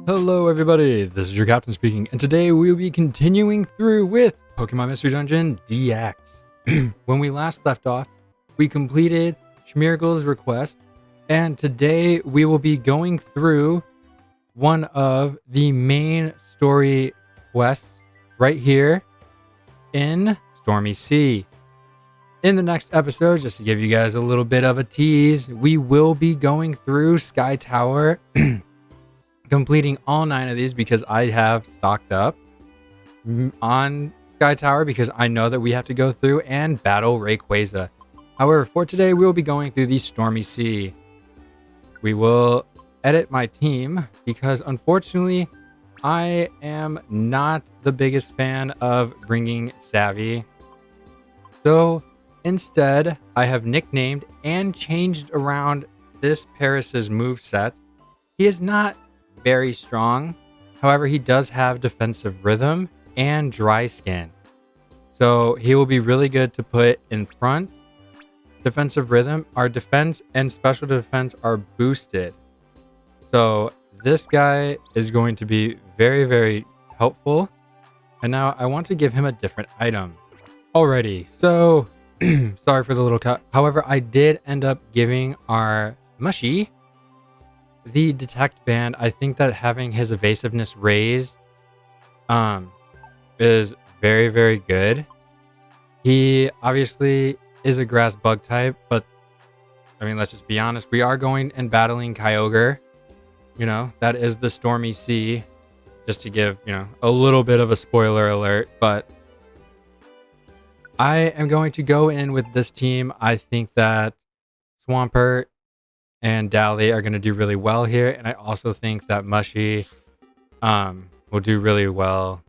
Hello everybody, this is your captain speaking, and today we will be continuing through with Pokemon Mystery Dungeon DX. When we last left off, we completed Schmirgel's request, and today we will be going through one of the main story quests right here in Stormy Sea. In the next episode, just to give you guys a little bit of a tease, we will be going through Sky Tower completing all 9 of these because I have stocked up on Sky Tower because I know that we have to go through and battle Rayquaza. However, for today, we will be going through the Stormy Sea. We will edit my team because unfortunately, I am not the biggest fan of bringing Savvy. So instead, I have nicknamed and changed around this Paris's moveset. He is not very strong. However, he does have defensive rhythm and dry skin. So he will be really good to put in front. Defensive rhythm, our defense and special defense are boosted. So this guy is going to be very, very helpful. And now I want to give him a different item. Alrighty, so sorry for the little cut. However, I did end up giving our Mushy the detect band. I think that having his evasiveness raised is very, very good. He obviously is a grass bug type, but I mean, let's just be honest. We are going and battling Kyogre. You know, that is the Stormy Sea. Just to give, a little bit of a spoiler alert, but I am going to go in with this team. I think that Swampert and Dally are going to do really well here. And I also think that Mushy will do really well.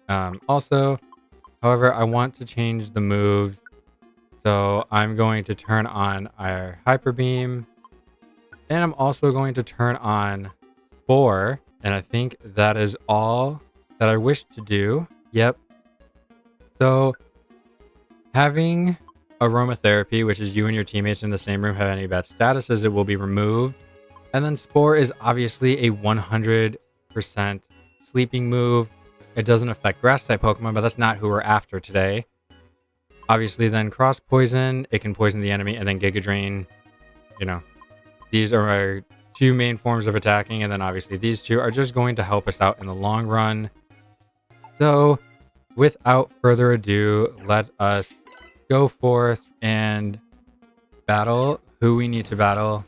Also, however, I want to change the moves. So I'm going to turn on our Hyper Beam. And I'm also going to turn on Spore. And I think that is all that I wish to do. Yep. So having aromatherapy, which is you and your teammates in the same room have any bad statuses, it will be removed. And then Spore is obviously a 100% sleeping move. It doesn't affect grass type Pokemon, but that's not who we're after today. Obviously, then Cross Poison, it can poison the enemy, and then Giga Drain. These are our 2 main forms of attacking, and then obviously these 2 are just going to help us out in the long run. So without further ado, let us go forth and battle who we need to battle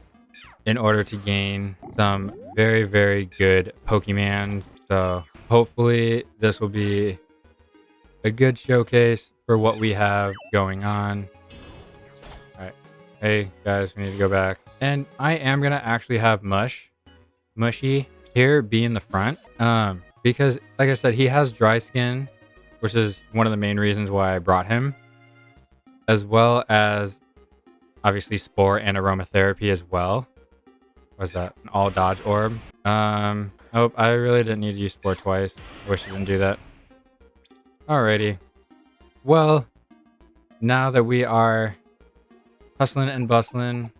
in order to gain some very, very good Pokemon. So hopefully this will be a good showcase for what we have going on. All right. Hey guys, we need to go back. And I am going to actually have Mushy here be in the front. Because like I said, he has dry skin, which is one of the main reasons why I brought him. As well as obviously Spore and aromatherapy as well. What's that? An all dodge orb. Oh, I really didn't need to use Spore twice. I wish I didn't do that. Alrighty. Well, now that we are hustling and bustling.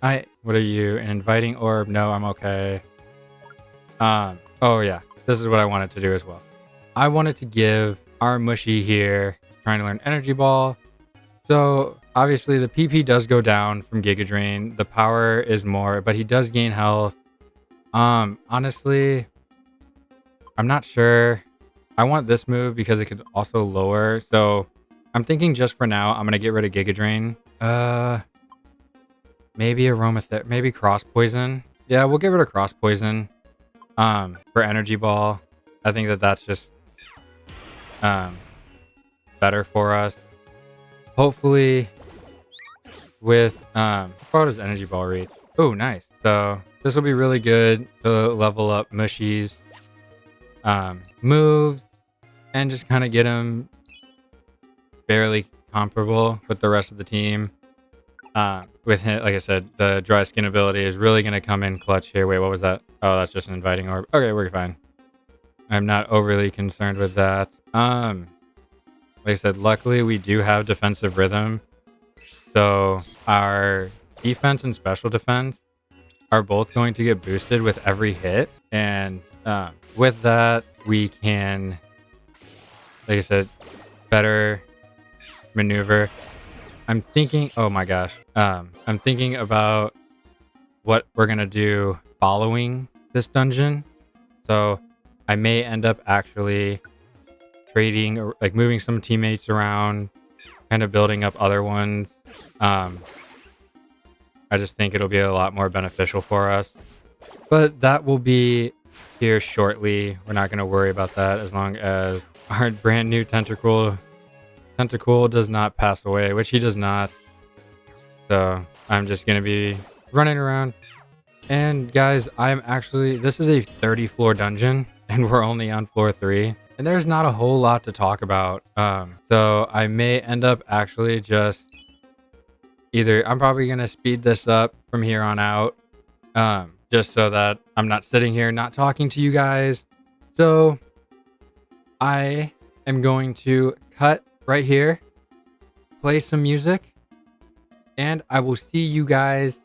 What are you? An inviting orb? No, I'm okay. Oh yeah. This is what I wanted to do as well. I wanted to give our Mushy here trying to learn Energy Ball. So obviously the PP does go down from Giga Drain. The power is more, but he does gain health. Honestly, I'm not sure. I want this move because it could also lower. So I'm thinking just for now, I'm going to get rid of Giga Drain. Maybe aromatherapy, maybe Cross Poison. Yeah, we'll get rid of Cross Poison. For Energy Ball. I think that's just better for us. Hopefully with how far does Energy Ball reach? Oh, nice. So this will be really good to level up Mushy's moves and just kind of get him barely comparable with the rest of the team. With him, like I said, the dry skin ability is really going to come in clutch here. Wait, what was that? Oh, that's just an inviting orb. Okay, we're fine. I'm not overly concerned with that. Like I said, luckily we do have defensive rhythm. So our defense and special defense are both going to get boosted with every hit. And with that, we can, like I said, better maneuver. I'm thinking, oh my gosh, I'm thinking about what we're going to do following this dungeon. So I may end up actually trading or like moving some teammates around, kind of building up other ones. I just think it'll be a lot more beneficial for us. But that will be here shortly. We're not going to worry about that as long as our brand new Tentacool does not pass away, which he does not. So I'm just going to be running around. And guys, this is a 30 floor dungeon and we're only on floor 3. And there's not a whole lot to talk about. So I may end up actually just I'm probably going to speed this up from here on out. Just so that I'm not sitting here not talking to you guys. So I am going to cut right here, play some music, and I will see you guys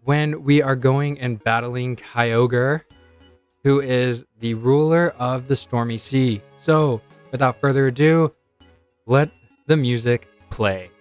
when we are going and battling Kyogre, who is the ruler of the Stormy Sea. So without further ado, let the music play.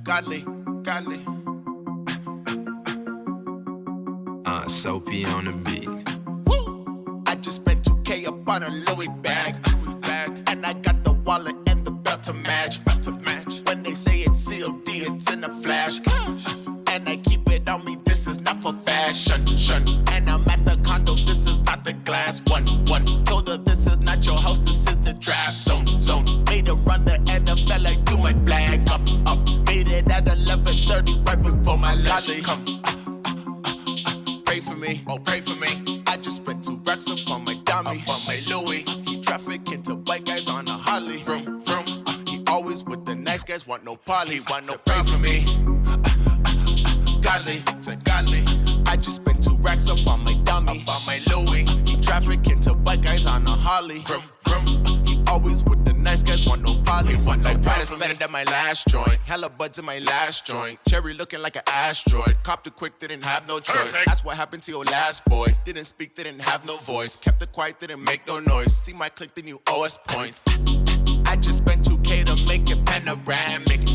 Godly. Soapy on the beat. Woo! I just spent 2K up on a Louis bag. And I got the wallet and the belt to match. When they say it's COD, it's in a flash. And I keep it on me, this is not for fashion. And I'm at the condo, this is not the glass one. Told her this is not your house, this is the trap zone. Made her run the NFL like do my flag up. Made it at 11:30 right before my lolly come. Pray for me, oh pray for me. I just spent 2 racks up on my dummy, up on my Louis. Keep traffic Polly. Want no pray for me. Godly, said godly. I just spent 2 racks up on my dummy, up on my Louis. He traffic into white guys on a Harley. Vroom, vroom. He always with the nice guys, want no poly. Want no price better than my last joint. Hella buds in my last joint. Cherry looking like an asteroid. Copped it quick, didn't have no choice. That's what happened to your last boy. Didn't speak, didn't have no voice. Kept it quiet, didn't make no noise. See my click, then you owe us points. I just spent 2K to make it panoramic.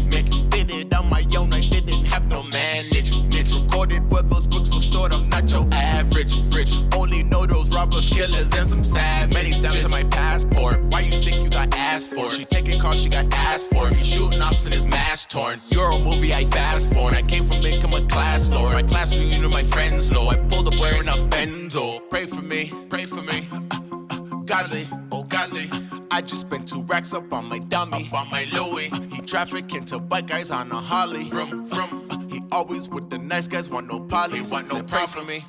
Did it on my own, I didn't have no manage. Recorded where those books were stored, I'm not your average. Rich, only know those robbers, killers, and some savage. Many stamps in my passport. Why you think you got asked for? She taking calls, she got asked for. He shooting ops and his mask torn. Euro movie I fast forward. I came from income a class lord. My class reunion, my friends low. I pulled up wearing a benzo. Pray for me, pray for me. Godly, oh godly. I just spent 2 racks up on my dummy, up on my Louis. He traffic into white guys on a Harley. Vroom, vroom. He always with the nice guys, want no poly. Want no pray for me.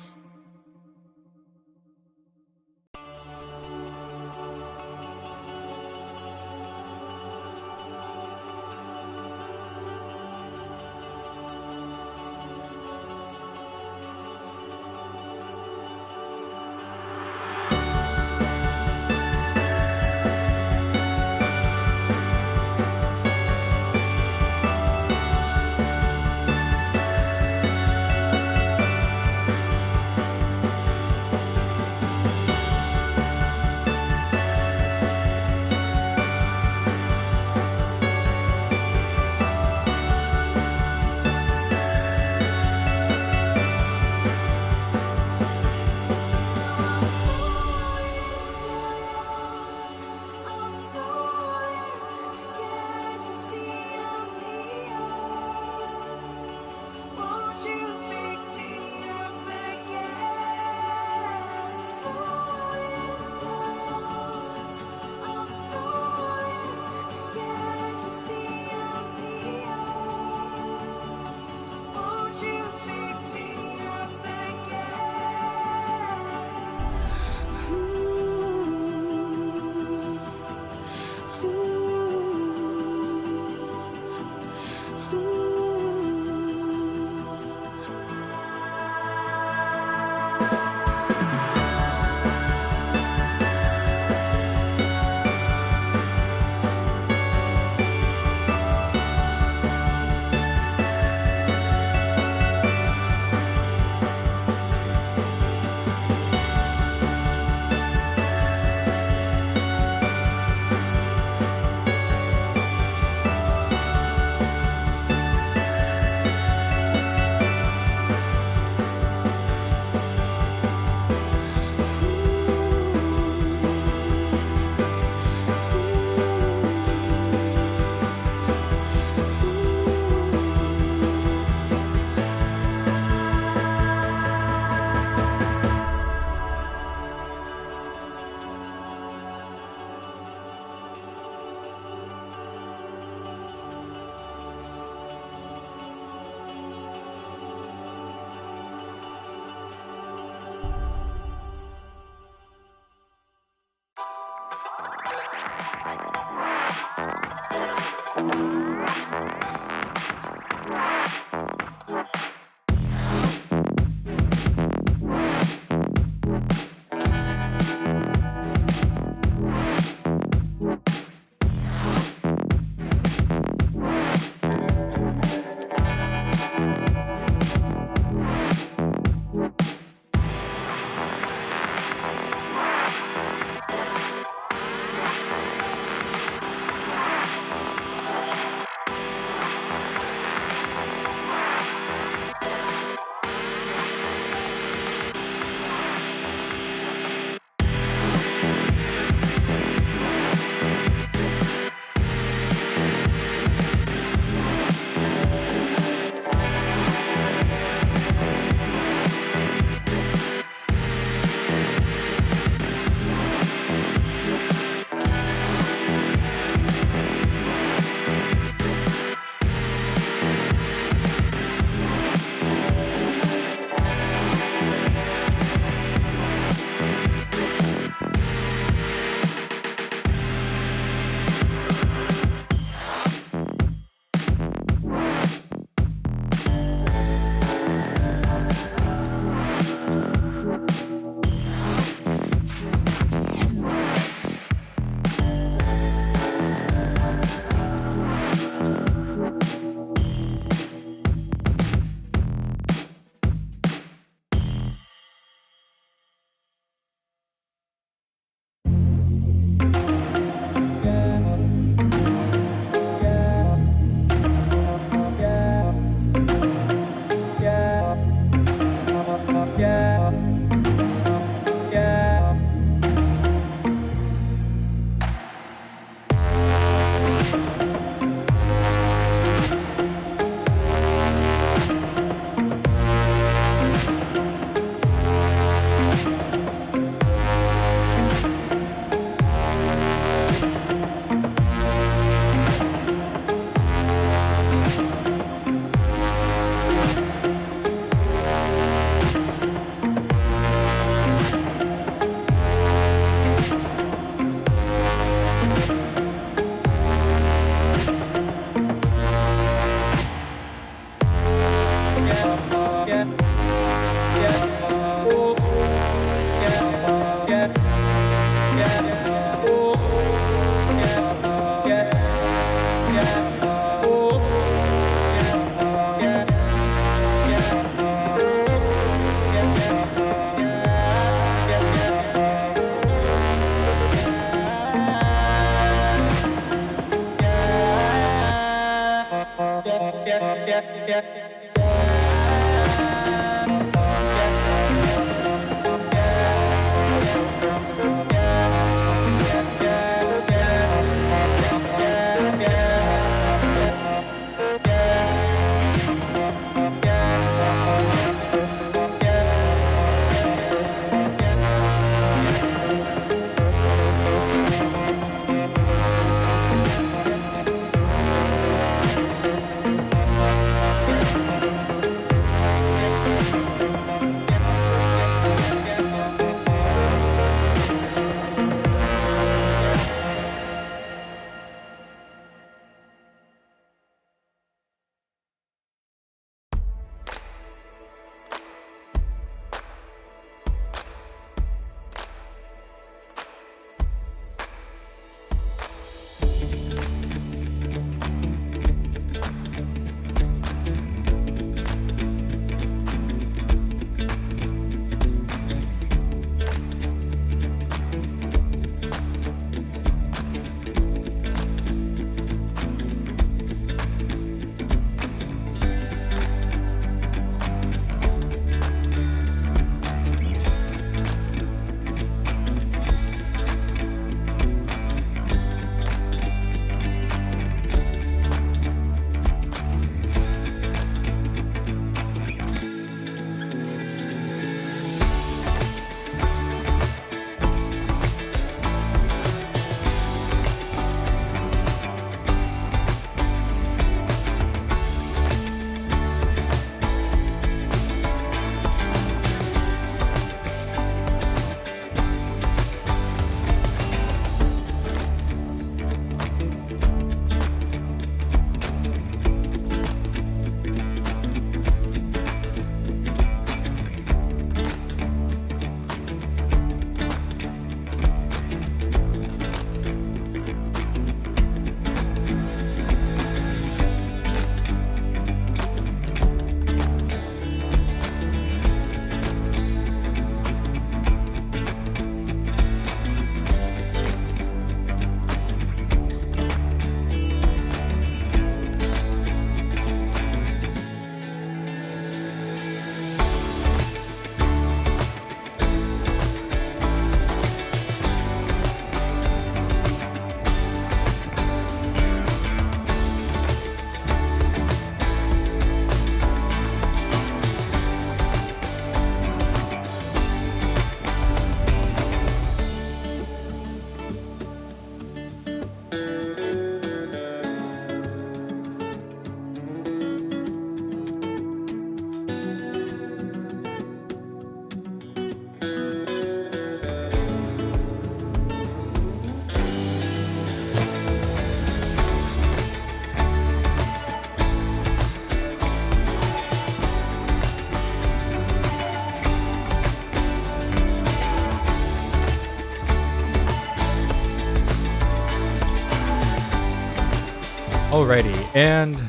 Alrighty, and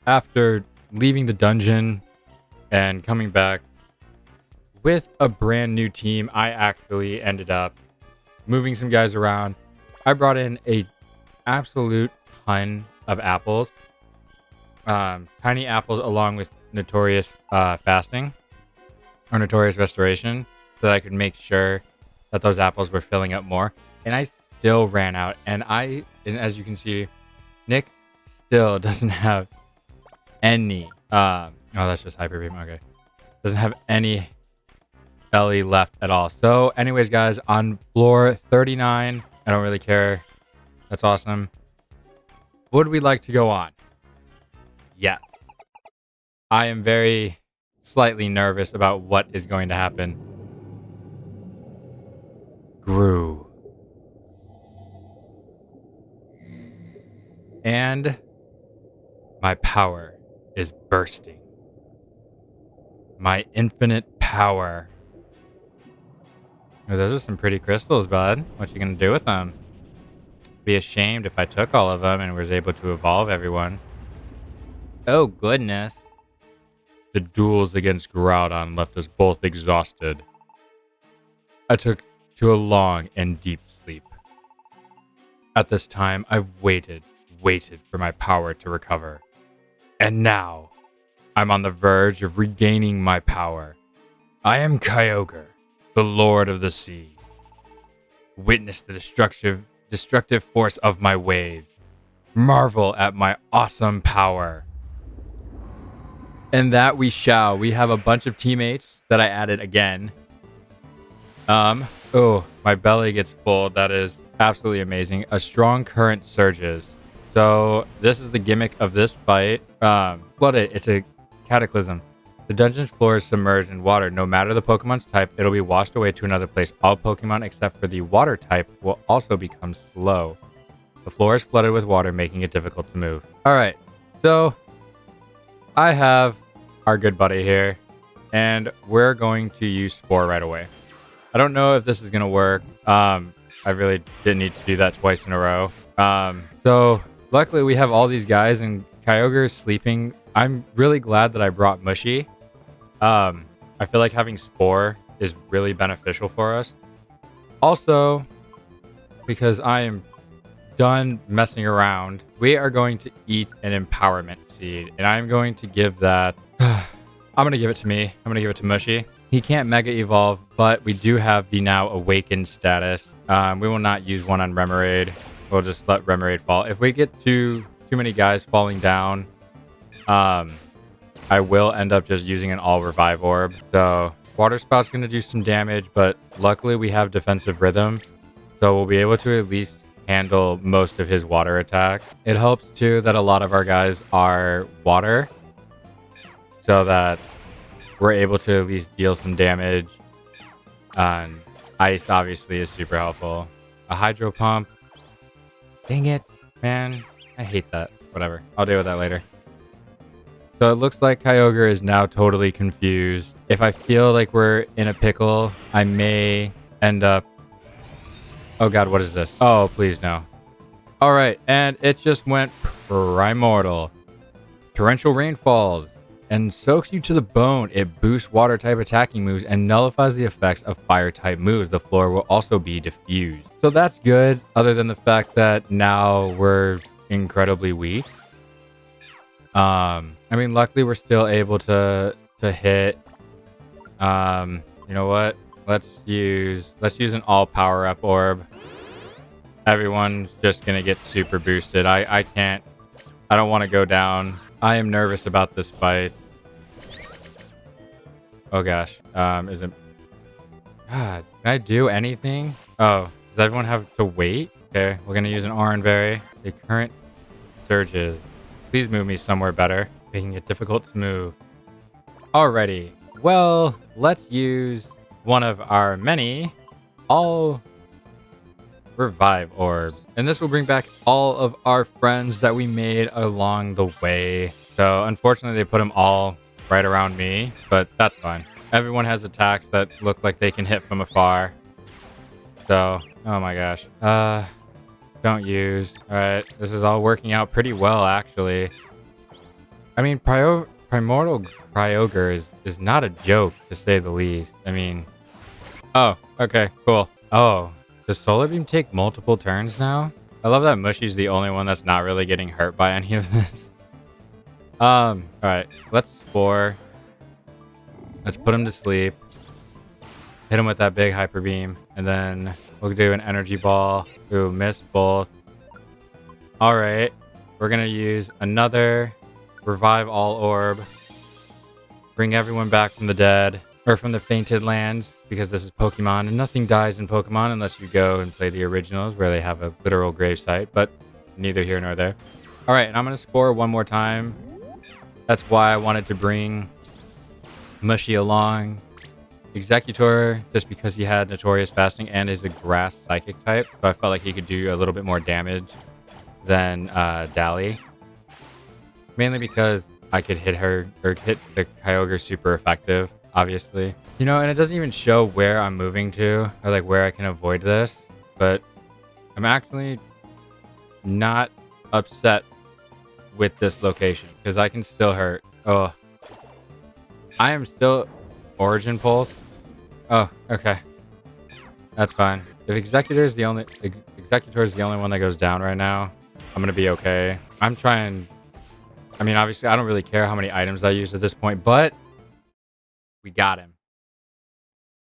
after leaving the dungeon and coming back with a brand new team, I actually ended up moving some guys around. I brought in a absolute ton of apples, tiny apples, along with Notorious Fasting or Notorious Restoration, so that I could make sure that those apples were filling up more. And I still ran out, and as you can see, Nick still doesn't have any. Oh, that's just Hyper Beam. Okay, doesn't have any belly left at all. So, anyways, guys, on floor 39, I don't really care. That's awesome. Would we like to go on? Yeah. I am very slightly nervous about what is going to happen. Grew. And my power is bursting. My infinite power. Oh, those are some pretty crystals, bud. What you gonna do with them? Be ashamed if I took all of them and was able to evolve everyone. Oh, goodness. The duels against Groudon left us both exhausted. I took to a long and deep sleep. At this time, I've waited for my power to recover. And now, I'm on the verge of regaining my power. I am Kyogre, the Lord of the Sea. Witness the destructive force of my waves. Marvel at my awesome power. And that we shall. We have a bunch of teammates that I added again. Oh, my belly gets full. That is absolutely amazing. A strong current surges. So this is the gimmick of this fight. Flooded. It's a cataclysm. The dungeon's floor is submerged in water. No matter the Pokemon's type, it'll be washed away to another place. All Pokemon except for the water type will also become slow. The floor is flooded with water, making it difficult to move. All right. So I have our good buddy here, and we're going to use Spore right away. I don't know if this is going to work. I really didn't need to do that twice in a row. So luckily we have all these guys, and Kyogre is sleeping. I'm really glad that I brought Mushy. I feel like having Spore is really beneficial for us. Also, because I am done messing around, we are going to eat an empowerment seed, and I'm going to give that I'm going to give it to me. I'm going to give it to Mushy. He can't Mega Evolve, but we do have the now Awakened status. We will not use one on Remoraid. We'll just let Remoraid fall. If we get too many guys falling down, I will end up just using an all Revive Orb. So Water Spout's going to do some damage, but luckily we have Defensive Rhythm, so we'll be able to at least handle most of his water attack. It helps too that a lot of our guys are water, so that we're able to at least deal some damage. And Ice obviously is super helpful. A Hydro Pump. Dang it, man. I hate that. Whatever. I'll deal with that later. So it looks like Kyogre is now totally confused. If I feel like we're in a pickle, I may end up... Oh god, what is this? Oh, please no. Alright, and it just went Primordial. Torrential Rain falls and soaks you to the bone. It boosts water type attacking moves and nullifies the effects of fire type moves. The floor will also be diffused. So that's good, other than the fact that now we're incredibly weak. I mean, luckily we're still able to hit. You know what? Let's use an all power up orb. Everyone's just gonna get super boosted. I don't want to go down. I am nervous about this fight. Oh gosh. Is it... God, can I do anything? Oh, does everyone have to wait? Okay, we're gonna use an Oranberry. The current surges. Please move me somewhere better, making it difficult to move. Alrighty. Well, let's use one of our many all Revive Orbs. And this will bring back all of our friends that we made along the way. So unfortunately, they put them all right around me, but that's fine. Everyone has attacks that look like they can hit from afar. So, oh my gosh. Don't use. Alright, this is all working out pretty well, actually. I mean, Primordial Kyogre is not a joke, to say the least. I mean... Oh, okay, cool. Oh, does Solar Beam take multiple turns now? I love that Mushy's the only one that's not really getting hurt by any of this. Alright, let's Spore. Let's put him to sleep. Hit him with that big Hyper Beam, and then we'll do an Energy Ball. Ooh, missed both. Alright, we're gonna use another Revive All Orb. Bring everyone back from the dead, or from the Fainted Lands, because this is Pokemon, and nothing dies in Pokemon unless you go and play the originals, where they have a literal gravesite, but neither here nor there. Alright, and I'm gonna Spore one more time. That's why I wanted to bring Mushy along. Executor, just because he had Notorious Fasting and is a grass psychic type, so I felt like he could do a little bit more damage than Dally. Mainly because I could hit her, or hit the Kyogre super effective, obviously. You know, and it doesn't even show where I'm moving to, or like where I can avoid this, but I'm actually not upset with this location, because I can still hurt. Oh, I am still... Origin Pulse? Oh, okay. That's fine. If Executor is the only one that goes down right now, I'm gonna be okay. I'm trying I mean, obviously, I don't really care how many items I use at this point, but we got him.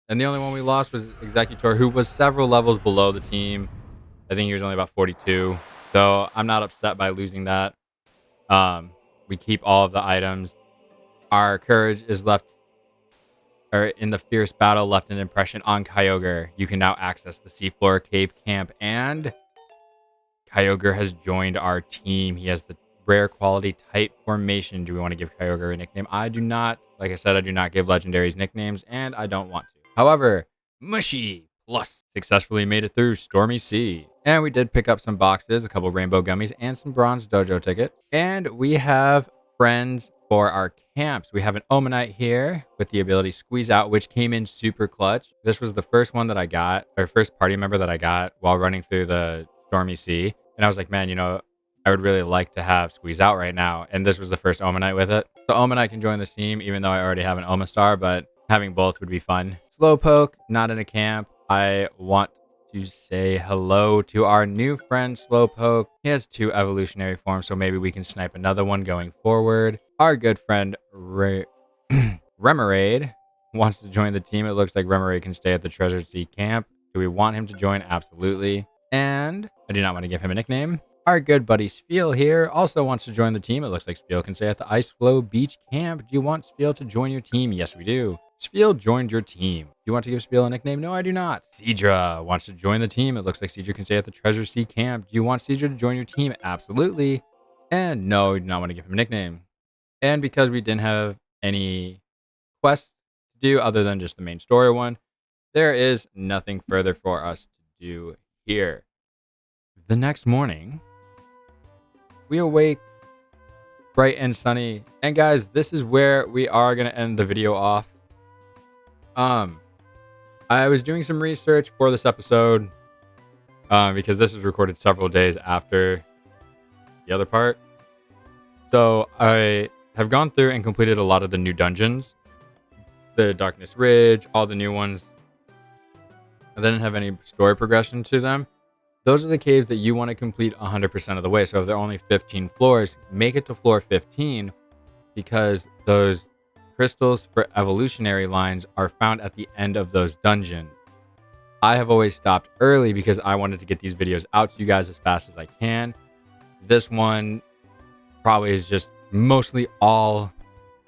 And the only one we lost was Executor, who was several levels below the team. I think he was only about 42. So I'm not upset by losing that. We keep all of the items. Our courage is left, or in the fierce battle, left an impression on Kyogre. You can now access the seafloor cave camp, and Kyogre has joined our team. He has the rare quality tight formation. Do we want to give Kyogre a nickname? I do not. Like I said, I do not give legendaries nicknames, and I don't want to. However, Mushy Plus successfully made it through Stormy Sea. And we did pick up some boxes, a couple rainbow gummies, and some bronze dojo tickets. And we have friends for our camps. We have an Omanite here with the ability Squeeze Out, which came in super clutch. This was the first one that I got, or first party member that I got while running through the Stormy Sea. And I was like, man, you know, I would really like to have Squeeze Out right now. And this was the first Omanite with it. So Omanite can join this team, even though I already have an Omastar, but having both would be fun. Slowpoke, not in a camp. I want to say hello to our new friend Slowpoke. He has 2 evolutionary forms, so maybe we can snipe another one going forward. Our good friend Remoraid wants to join the team. It looks like Remoraid can stay at the Treasure Sea camp. Do we want him to join? Absolutely. And I do not want to give him a nickname. Our good buddy Spiel here also wants to join the team. It looks like Spiel can stay at the Ice Flow Beach camp. Do you want Spiel to join your team? Yes, we do. Spiel joined your team. Do you want to give Spiel a nickname? No, I do not. Cedra wants to join the team. It looks like Cedra can stay at the Treasure Sea camp. Do you want Cedra to join your team? Absolutely. And no, we do not want to give him a nickname. And because we didn't have any quests to do other than just the main story one, there is nothing further for us to do here. The next morning, we awake bright and sunny. And guys, this is where we are going to end the video off. I was doing some research for this episode because this was recorded several days after the other part. So I have gone through and completed a lot of the new dungeons, the Darkness Ridge, all the new ones. I didn't have any story progression to them. Those are the caves that you want to complete 100% of the way. So if there are only 15 floors, make it to floor 15 because those crystals for evolutionary lines are found at the end of those dungeons. I have always stopped early because I wanted to get these videos out to you guys as fast as I can. This one probably is just mostly all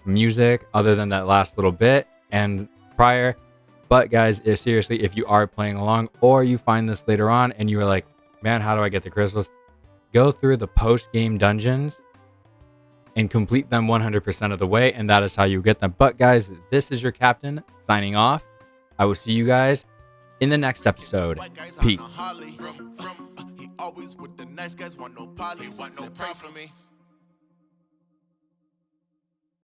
music other than that last little bit and prior. But guys, seriously, if you are playing along or you find this later on and you are like, man, how do I get the crystals? Go through the post-game dungeons and complete them 100% of the way, and that is how you get them. But guys, this is your captain signing off. I will see you guys in the next episode. Peace. He always with the nice guys, want no poly, want no pray for me.